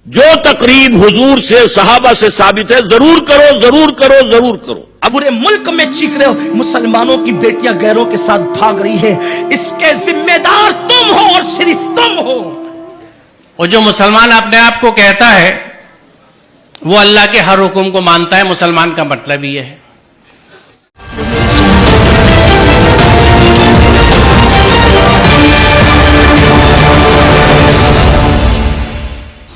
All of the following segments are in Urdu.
جو تقریب حضور سے صحابہ سے ثابت ہے ضرور کرو ضرور کرو ضرور کرو. اب پورے ملک میں چیخ رہے ہو مسلمانوں کی بیٹیاں غیروں کے ساتھ بھاگ رہی ہے، اس کے ذمہ دار تم ہو اور صرف تم ہو. اور جو مسلمان اپنے آپ کو کہتا ہے وہ اللہ کے ہر حکم کو مانتا ہے، مسلمان کا مطلب یہ ہے.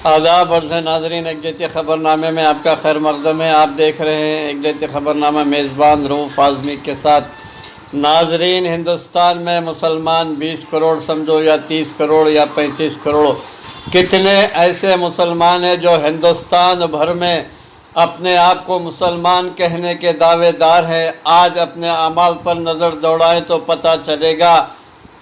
آداب عرض ناظرین، ایک دیتی خبر نامے میں آپ کا خیر مقدم ہے. آپ دیکھ رہے ہیں ایک دیتی خبر نامہ میزبان رؤوف اعظمی کے ساتھ. ناظرین، ہندوستان میں مسلمان 20 کروڑ سمجھو یا 30 کروڑ یا 35 کروڑ، کتنے ایسے مسلمان ہیں جو ہندوستان بھر میں اپنے آپ کو مسلمان کہنے کے دعوے دار ہیں. آج اپنے اعمال پر نظر دوڑائیں تو پتہ چلے گا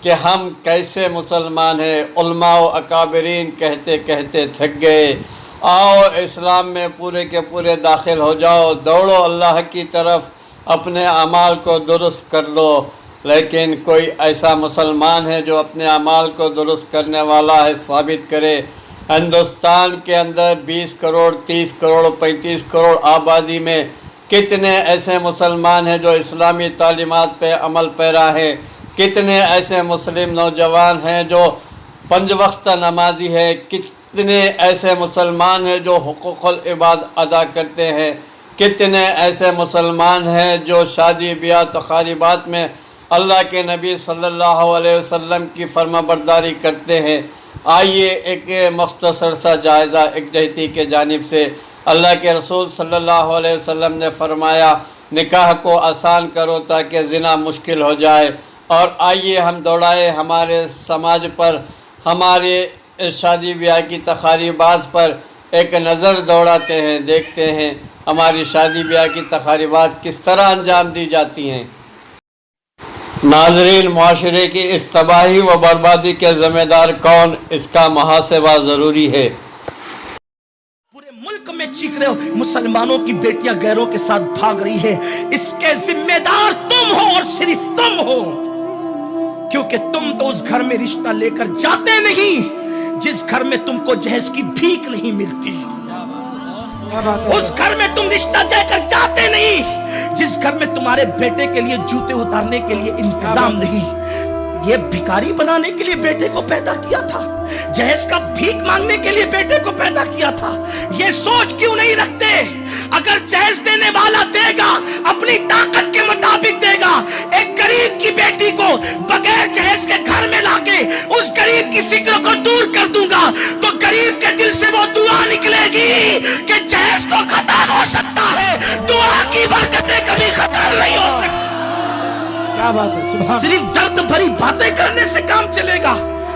کہ ہم کیسے مسلمان ہیں. علماء و اکابرین کہتے کہتے تھک گئے. آؤ اسلام میں پورے کے پورے داخل ہو جاؤ، دوڑو اللہ کی طرف، اپنے اعمال کو درست کر لو. لیکن کوئی ایسا مسلمان ہے جو اپنے اعمال کو درست کرنے والا ہے، ثابت کرے. ہندوستان کے اندر 20 کروڑ 30 کروڑ 35 کروڑ آبادی میں کتنے ایسے مسلمان ہیں جو اسلامی تعلیمات پہ عمل پیرا ہیں؟ کتنے ایسے مسلم نوجوان ہیں جو 5 وقت نمازی ہیں؟ کتنے ایسے مسلمان ہیں جو حقوق العباد ادا کرتے ہیں؟ کتنے ایسے مسلمان ہیں جو شادی بیاہ تقریبات میں اللہ کے نبی صلی اللہ علیہ وسلم کی فرما برداری کرتے ہیں؟ آئیے ایک مختصر سا جائزہ ایک جہتی کے جانب سے. اللہ کے رسول صلی اللہ علیہ وسلم نے فرمایا نکاح کو آسان کرو تاکہ زنا مشکل ہو جائے. اور آئیے ہم دوڑائے ہمارے سماج پر، ہمارے شادی بیاہ کی تقریبات پر ایک نظر دوڑاتے ہیں، دیکھتے ہیں ہماری شادی بیاہ کی تقریبات کس طرح انجام دی جاتی ہیں. ناظرین، معاشرے کی اس تباہی و بربادی کے ذمہ دار کون؟ اس کا محاسبہ ضروری ہے. پورے ملک میں چیخ رہے ہو مسلمانوں کی بیٹیاں غیروں کے ساتھ بھاگ رہی ہے، اس کے ذمہ دار تم ہو اور صرف تم ہو. کیونکہ تم تو اس گھر میں رشتہ لے کر جاتے نہیں جس گھر میں تم کو جہیز کی بھیک نہیں ملتی. اس گھر میں تم رشتہ لے کر جاتے نہیں جس گھر میں تمہارے بیٹے کے لیے جوتے اتارنے کے لیے انتظام نہیں. یہ بھکاری بنانے کے لیے بیٹے کو پیدا کیا تھا، جہیز کا بھیک مانگنے کے لیے بیٹے کو پیدا کیا تھا. یہ سوچ کیوں نہیں رکھتے اگر جہیز دینے والا دے گا اپنی طاقت کے مطابق دے گا، ایک غریب کی بیٹی کو بغیر جہیز کے گھر میں لا کے اس غریب کی فکر کو دور کر دوں گا تو غریب کے دل سے وہ دعا نکلے گی کہ جہیز تو ختم ہو سکتا ہے، دعا کی برکتیں کبھی ختم نہیں ہو سکتی. صرف درد بھری باتیں کرنے سے کام چلے گا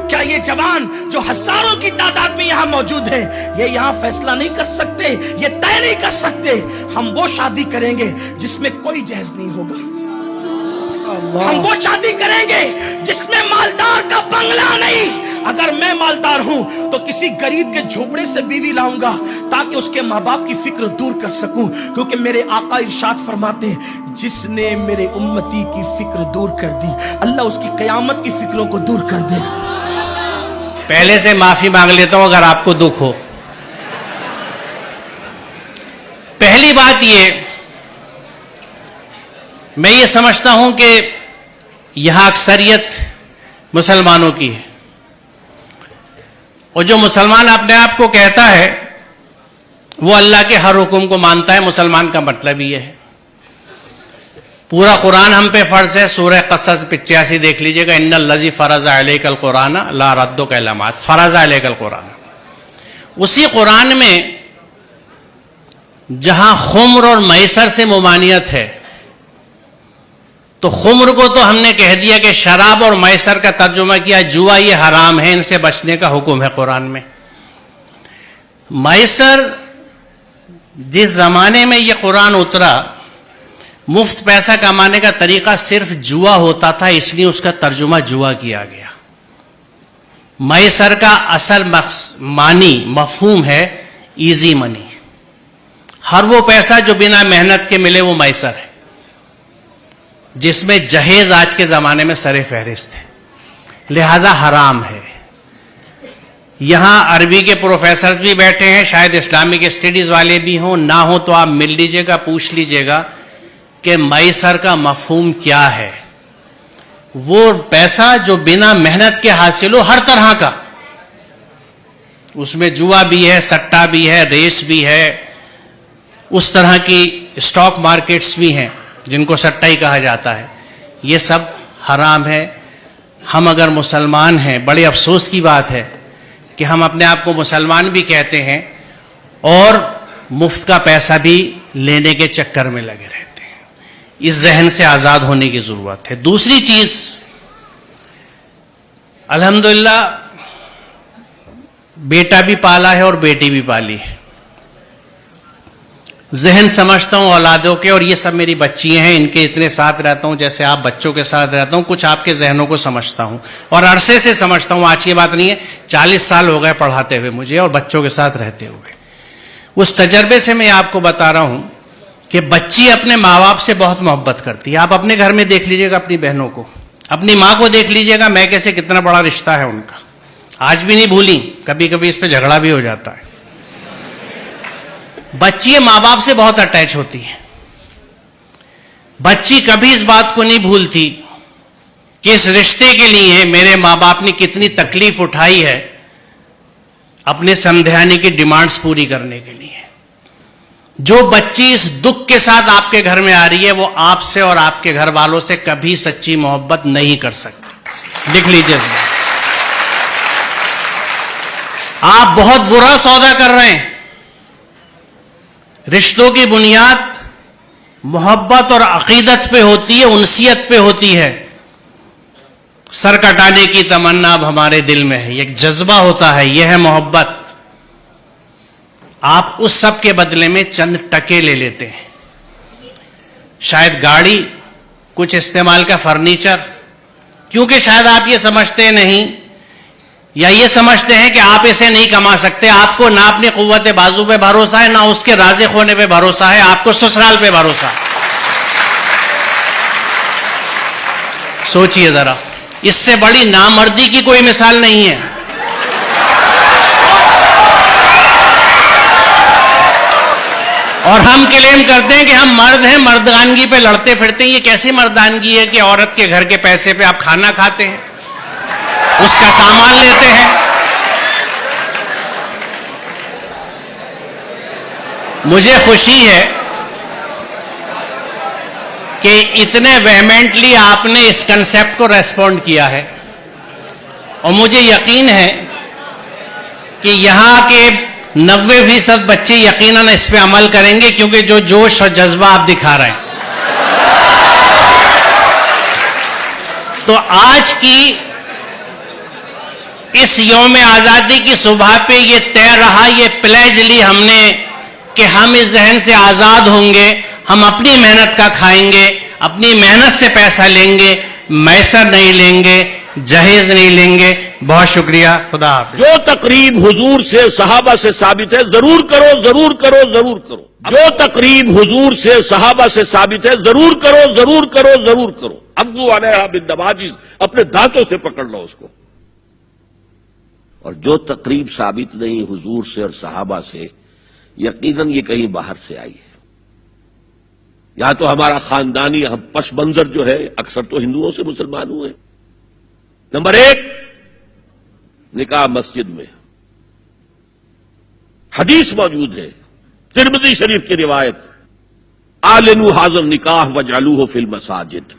کیا؟ یہ جوان جو ہزاروں کی تعداد میں یہاں موجود ہے یہ یہاں فیصلہ نہیں کر سکتے، یہ طے نہیں کر سکتے ہم وہ شادی کریں گے جس میں کوئی جہیز نہیں ہوگا، ہم وہ شادی کریں گے جس میں مالدار کا بنگلہ نہیں. اگر میں مالدار ہوں تو کسی غریب کے جھوپڑے سے بیوی لاؤں گا تاکہ اس کے ماں باپ کی فکر دور کر سکوں. کیونکہ میرے آقا ارشاد فرماتے ہیں جس نے میرے امتی کی فکر دور کر دی اللہ اس کی قیامت کی فکروں کو دور کر دے. پہلے سے معافی مانگ لیتا ہوں اگر آپ کو دکھ ہو. پہلی بات میں یہ سمجھتا ہوں کہ یہاں اکثریت مسلمانوں کی ہے، اور جو مسلمان اپنے آپ کو کہتا ہے وہ اللہ کے ہر حکم کو مانتا ہے، مسلمان کا مطلب یہ ہے. پورا قرآن ہم پہ فرض ہے. سورہ قصص 85 دیکھ لیجئے گا. ان الذی فرض علیک القرآن لا ردک الی معاد، فرض علیک القرآن. اسی قرآن میں جہاں خمر اور میسر سے ممانعت ہے تو خمر کو تو ہم نے کہہ دیا کہ شراب، اور میسر کا ترجمہ کیا جوا، یہ حرام ہے، ان سے بچنے کا حکم ہے قرآن میں. میسر جس زمانے میں یہ قرآن اترا مفت پیسہ کمانے کا طریقہ صرف جوا ہوتا تھا، اس لیے اس کا ترجمہ جوا کیا گیا. میسر کا اصل معنی مفہوم ہے ایزی منی، ہر وہ پیسہ جو بنا محنت کے ملے وہ میسر ہے، جس میں جہیز آج کے زمانے میں سر فہرست ہے، لہذا حرام ہے. یہاں عربی کے پروفیسرز بھی بیٹھے ہیں, شاید اسلامک اسٹڈیز والے بھی ہوں, نہ ہوں تو آپ مل لیجئے گا, پوچھ لیجئے گا کہ میسر کا مفہوم کیا ہے. وہ پیسہ جو بنا محنت کے حاصل ہو, ہر طرح کا, اس میں جوا بھی ہے, سٹا بھی ہے, ریس بھی ہے, اس طرح کی اسٹاک مارکیٹس بھی ہیں جن کو سٹا ہی کہا جاتا ہے, یہ سب حرام ہے. ہم اگر مسلمان ہیں, بڑے افسوس کی بات ہے کہ ہم اپنے آپ کو مسلمان بھی کہتے ہیں اور مفت کا پیسہ بھی لینے کے چکر میں لگے رہتے ہیں. اس ذہن سے آزاد ہونے کی ضرورت ہے. دوسری چیز, الحمدللہ بیٹا بھی پالا ہے اور بیٹی بھی پالی ہے. ذہن سمجھتا ہوں اولادوں کے, اور یہ سب میری بچی ہیں, ان کے اتنے ساتھ رہتا ہوں جیسے آپ بچوں کے ساتھ رہتا ہوں. کچھ آپ کے ذہنوں کو سمجھتا ہوں اور عرصے سے سمجھتا ہوں, آج کی بات نہیں ہے, 40 سال ہو گئے پڑھاتے ہوئے مجھے اور بچوں کے ساتھ رہتے ہوئے. اس تجربے سے میں آپ کو بتا رہا ہوں کہ بچی اپنے ماں باپ سے بہت محبت کرتی ہے. آپ اپنے گھر میں دیکھ لیجئے گا, اپنی بہنوں کو, اپنی ماں کو دیکھ لیجئے گا, میں کیسے کتنا بڑا رشتہ ہے ان کا, آج بھی نہیں بھولی, کبھی کبھی اس پہ جھگڑا بھی ہو جاتا ہے. بچی ماں باپ سے بہت اٹیچ ہوتی ہے. بچی کبھی اس بات کو نہیں بھولتی کہ اس رشتے کے لیے میرے ماں باپ نے کتنی تکلیف اٹھائی ہے اپنے سمدھیانے کی ڈیمانڈز پوری کرنے کے لیے. جو بچی اس دکھ کے ساتھ آپ کے گھر میں آ رہی ہے, وہ آپ سے اور آپ کے گھر والوں سے کبھی سچی محبت نہیں کر سکتی. لکھ لیجیے اس بات. آپ بہت برا سودا کر رہے ہیں. رشتوں کی بنیاد محبت اور عقیدت پہ ہوتی ہے, انسیت پہ ہوتی ہے. سر کٹانے کی تمنا اب ہمارے دل میں ہے, ایک جذبہ ہوتا ہے, یہ ہے محبت. آپ اس سب کے بدلے میں چند ٹکے لے لیتے ہیں, شاید گاڑی, کچھ استعمال کا فرنیچر, کیونکہ شاید آپ یہ سمجھتے نہیں یا یہ سمجھتے ہیں کہ آپ اسے نہیں کما سکتے. آپ کو نہ اپنی قوت بازو پہ بھروسہ ہے, نہ اس کے رازق ہونے پہ بھروسہ ہے, آپ کو سسرال پہ بھروسہ ہے. سوچئے ذرا, اس سے بڑی نامردی کی کوئی مثال نہیں ہے. اور ہم کلیم کرتے ہیں کہ ہم مرد ہیں, مردانگی پہ لڑتے پھرتے ہیں. یہ کیسی مردانگی ہے کہ عورت کے گھر کے پیسے پہ آپ کھانا کھاتے ہیں, اس کا سامان لیتے ہیں. مجھے خوشی ہے کہ اتنے ویہمنٹلی آپ نے اس کنسیپٹ کو ریسپونڈ کیا ہے, اور مجھے یقین ہے کہ یہاں کے 90% بچے یقیناً اس پہ عمل کریں گے, کیونکہ جو جوش اور جذبہ آپ دکھا رہے ہیں. تو آج کی اس یوم آزادی کی صبح پہ یہ طے رہا, یہ پلیج لی ہم نے کہ ہم اس ذہن سے آزاد ہوں گے, ہم اپنی محنت کا کھائیں گے, اپنی محنت سے پیسہ لیں گے, میسر نہیں لیں گے, جہیز نہیں لیں گے. بہت شکریہ, خدا حافظ. جو تقریب حضور سے صحابہ سے ثابت ہے ضرور کرو, ضرور کرو, ضرور کرو. جو تقریب حضور سے صحابہ سے ثابت ہے ضرور کرو, ضرور کرو, ضرور کرو. ابو علیہ بالنواجذ, اپنے دانتوں سے پکڑ لو اس کو. اور جو تقریب ثابت نہیں حضور سے اور صحابہ سے, یقیناً یہ کہیں باہر سے آئی ہے. یا تو ہمارا خاندانی پس منظر جو ہے, اکثر تو ہندوؤں سے مسلمان ہوئے. نمبر 1, نکاح مسجد میں. حدیث موجود ہے, ترمذی شریف کی روایت, اعلنوا ھذا النکاح واجعلوہ فی المساجد.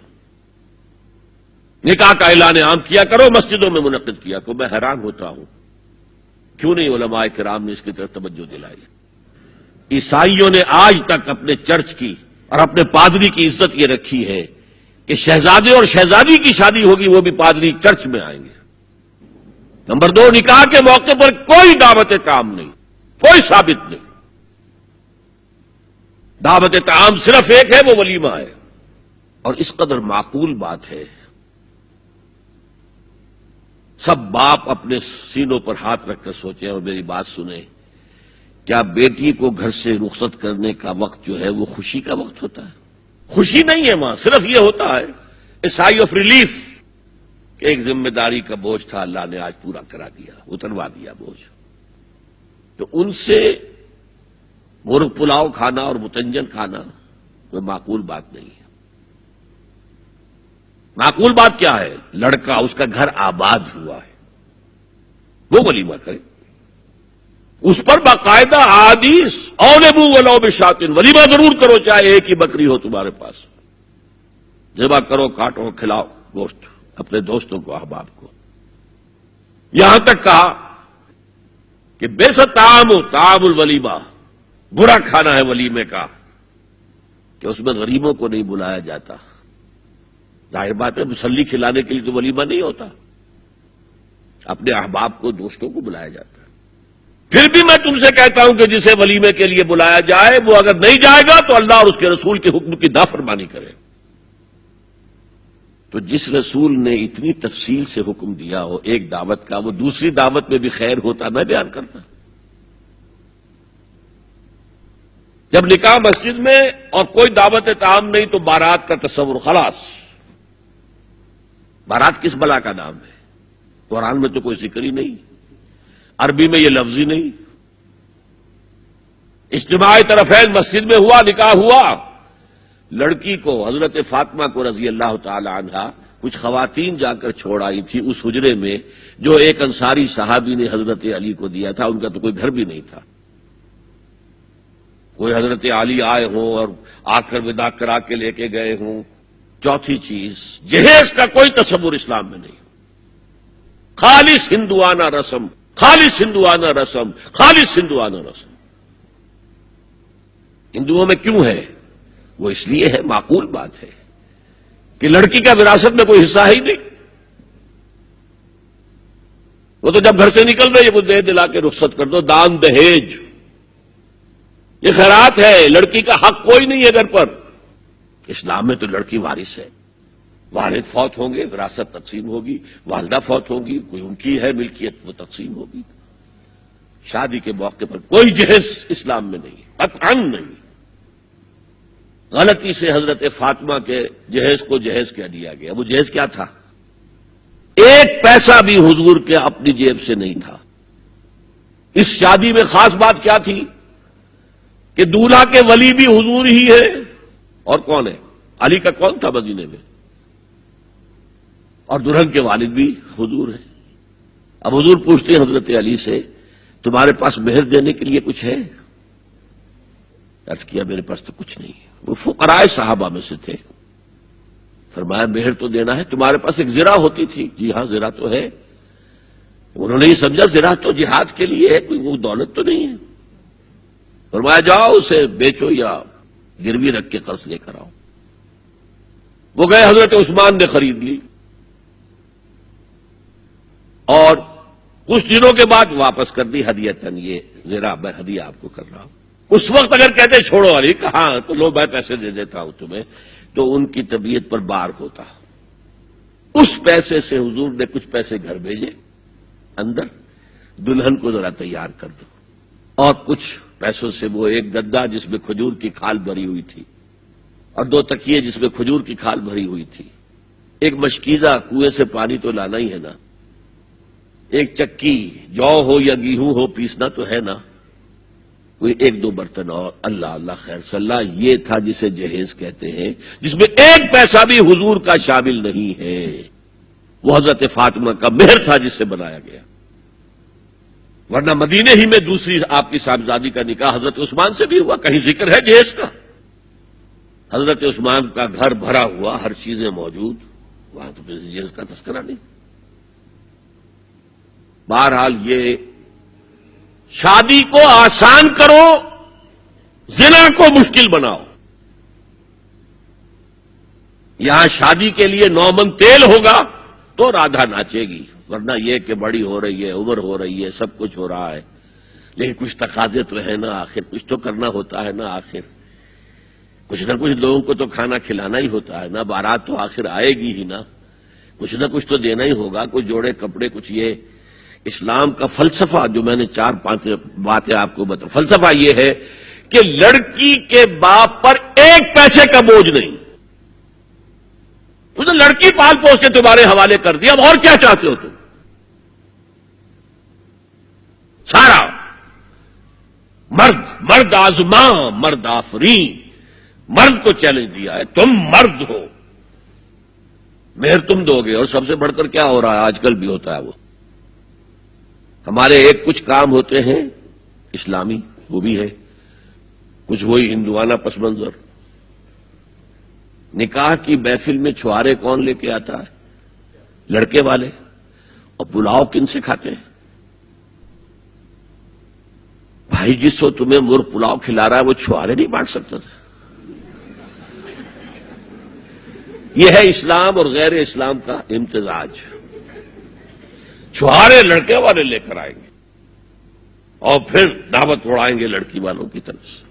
نکاح کا اعلان عام کیا کرو, مسجدوں میں منعقد کیا کرو. میں حیران ہوتا ہوں کیوں نہیں علماء کرام نے اس کی طرف توجہ دلائی. عیسائیوں نے آج تک اپنے چرچ کی اور اپنے پادری کی عزت یہ رکھی ہے کہ شہزادے اور شہزادی کی شادی ہوگی وہ بھی پادری چرچ میں آئیں گے. نمبر 2, نکاح کے موقع پر کوئی دعوت طعام نہیں, کوئی ثابت نہیں. دعوت طعام صرف ایک ہے, وہ ولیمہ ہے. اور اس قدر معقول بات ہے, سب باپ اپنے سینوں پر ہاتھ رکھ کر سوچیں اور میری بات سنیں. کیا بیٹی کو گھر سے رخصت کرنے کا وقت جو ہے وہ خوشی کا وقت ہوتا ہے؟ خوشی نہیں ہے وہاں, صرف یہ ہوتا ہے اے سائی آف ریلیف, کہ ایک ذمہ داری کا بوجھ تھا، اللہ نے آج پورا کرا دیا، اتروا دیا بوجھ. تو ان سے مرغ پلاؤ کھانا اور متنجن کھانا کوئی معقول بات نہیں ہے. معقول بات کیا ہے؟ لڑکا، اس کا گھر آباد ہوا ہے، وہ ولیمہ کرے، اس پر باقاعدہ حدیث اولبو ولو بشاتن، ولیمہ ضرور کرو چاہے ایک ہی بکری ہو تمہارے پاس، ذبح کرو، کاٹو، کھلاؤ گوشت اپنے دوستوں کو، احباب کو. یہاں تک کہا کہ بیسا طعام الولیمہ، برا کھانا ہے ولیمے کا کہ اس میں غریبوں کو نہیں بلایا جاتا. ظاہر بات ہے مسلی کھلانے کے لیے تو ولیمہ نہیں ہوتا، اپنے احباب کو، دوستوں کو بلایا جاتا ہے. پھر بھی میں تم سے کہتا ہوں کہ جسے ولیمے کے لیے بلایا جائے وہ اگر نہیں جائے گا تو اللہ اور اس کے رسول کے حکم کی نافرمانی کرے. تو جس رسول نے اتنی تفصیل سے حکم دیا ہو ایک دعوت کا، وہ دوسری دعوت میں بھی خیر ہوتا میں بیان کرتا. جب نکاح مسجد میں اور کوئی دعوت طعام نہیں تو بارات کا تصور، خلاص. بارات کس بلا کا نام ہے؟ قرآن میں تو کوئی ذکر ہی نہیں، عربی میں یہ لفظ ہی نہیں. اجتماع طرفین مسجد میں ہوا، نکاح ہوا. لڑکی کو، حضرت فاطمہ کو رضی اللہ تعالی عنہا، کچھ خواتین جا کر چھوڑ آئی تھی اس حجرے میں جو ایک انصاری صحابی نے حضرت علی کو دیا تھا. ان کا تو کوئی گھر بھی نہیں تھا. کوئی حضرت علی آئے ہوں اور آ کر ودا کرا کے لے کے گئے ہوں. چوتھی چیز، جہیز کا کوئی تصور اسلام میں نہیں. خالص ہندوانہ رسم، خالص ہندوانہ رسم، خالص ہندوانہ رسم. ہندوؤں میں کیوں ہے؟ وہ اس لیے ہے، معقول بات ہے کہ لڑکی کا وراثت میں کوئی حصہ ہی نہیں. وہ تو جب گھر سے نکل رہے وہ دے دلا کے رخصت کر دو. دان دہیج یہ خیرات ہے، لڑکی کا حق کوئی نہیں ہے گھر پر. اسلام میں تو لڑکی وارث ہے. والد فوت ہوں گے، وراثت تقسیم ہوگی. والدہ فوت ہوگی، کوئی ان کی ہے ملکیت، وہ تقسیم ہوگی. شادی کے موقع پر کوئی جہیز اسلام میں نہیں، قطعاً نہیں. غلطی سے حضرت فاطمہ کے جہیز کو جہیز کہہ دیا گیا. وہ جہیز کیا تھا؟ ایک پیسہ بھی حضور کے اپنی جیب سے نہیں تھا. اس شادی میں خاص بات کیا تھی کہ دولہا کے ولی بھی حضور ہی ہے. اور کون ہے؟ علی کا کون تھا مدینے میں؟ اور دلہن کے والد بھی حضور ہیں. اب حضور پوچھتے ہیں حضرت علی سے، تمہارے پاس مہر دینے کے لیے کچھ ہے؟ عرض کیا میرے پاس تو کچھ نہیں. وہ فقراء صحابہ میں سے تھے. فرمایا مہر تو دینا ہے. تمہارے پاس ایک زرہ ہوتی تھی؟ جی ہاں زرہ تو ہے. انہوں نے یہ سمجھا زرہ تو جہاد کے لیے ہے، کوئی وہ دولت تو نہیں ہے. فرمایا جاؤ اسے بیچو یا گروی رکھ کے قرض لے کر آؤ. وہ گئے، حضرت عثمان نے خرید لی اور کچھ دنوں کے بعد واپس کر دی ہدیتاً. یہ زرہ میں ہدیہ آپ کو کر رہا ہوں. اس وقت اگر کہتے چھوڑو علی، کہاں تو لو میں پیسے دے دیتا ہوں تمہیں، تو ان کی طبیعت پر بار ہوتا. اس پیسے سے حضور نے کچھ پیسے گھر بھیجے اندر، دلہن کو ذرا تیار کر دو. اور کچھ پیسوں سے وہ ایک گدا جس میں کھجور کی کھال بھری ہوئی تھی اور 2 تکیے جس میں کھجور کی کھال بھری ہوئی تھی. ایک مشکیزہ، کنویں سے پانی تو لانا ہی ہے نا. ایک چکی، جو ہو یا گیہوں ہو پیسنا تو ہے نا. کوئی 1-2 برتن اور اللہ اللہ خیر صلی اللہ. یہ تھا جسے جہیز کہتے ہیں، جس میں ایک پیسہ بھی حضور کا شامل نہیں ہے. وہ حضرت فاطمہ کا مہر تھا جس سے بنایا گیا. ورنہ مدینے ہی میں دوسری آپ کی صاحبزادی کا نکاح حضرت عثمان سے بھی ہوا. کہیں ذکر ہے جہیز کا؟ حضرت عثمان کا گھر بھرا ہوا، ہر چیزیں موجود، وہاں تو پھر جہیز کا تذکرہ نہیں. بہرحال یہ شادی کو آسان کرو، زنا کو مشکل بناؤ. یہاں شادی کے لیے 9 من تیل ہوگا تو رادھا ناچے گی. ورنہ یہ کہ بڑی ہو رہی ہے، عمر ہو رہی ہے، سب کچھ ہو رہا ہے، لیکن کچھ تقاضے تو ہے نا. آخر کچھ تو کرنا ہوتا ہے نا. آخر کچھ نہ کچھ لوگوں کو تو کھانا کھلانا ہی ہوتا ہے نا. بارات تو آخر آئے گی ہی نا. کچھ نہ کچھ تو دینا ہی ہوگا. کچھ جوڑے کپڑے، کچھ یہ. اسلام کا فلسفہ جو میں نے 4-5 باتیں آپ کو بتا، فلسفہ یہ ہے کہ لڑکی کے باپ پر ایک پیسے کا بوجھ نہیں. اس نے لڑکی پال پوس کے تمہارے حوالے کر دیا، اب اور کیا چاہتے ہو تم؟ سارا مرد آزما، مرد آفرین، مرد کو چیلنج دیا ہے، تم مرد ہو، مہر تم دو گے۔ اور سب سے بڑھ کر کیا ہو رہا ہے آج کل بھی ہوتا ہے، وہ ہمارے ایک کچھ کام ہوتے ہیں اسلامی، وہ بھی ہے، کچھ وہی ہندوانہ پس منظر۔ نکاح کی محفل میں چھوارے کون لے کے آتا ہے؟ لڑکے والے، اور پلاؤ کن سے کھاتے ہیں؟ بھائی جس کو تمہیں مرغ پلاؤ کھلا رہا ہے وہ چھوارے نہیں بانٹ سکتا تھا؟ یہ ہے اسلام اور غیر اسلام کا امتزاج۔ چھوارے لڑکے والے لے کر آئیں گے اور پھر دعوت اڑائیں گے لڑکی والوں کی طرف سے۔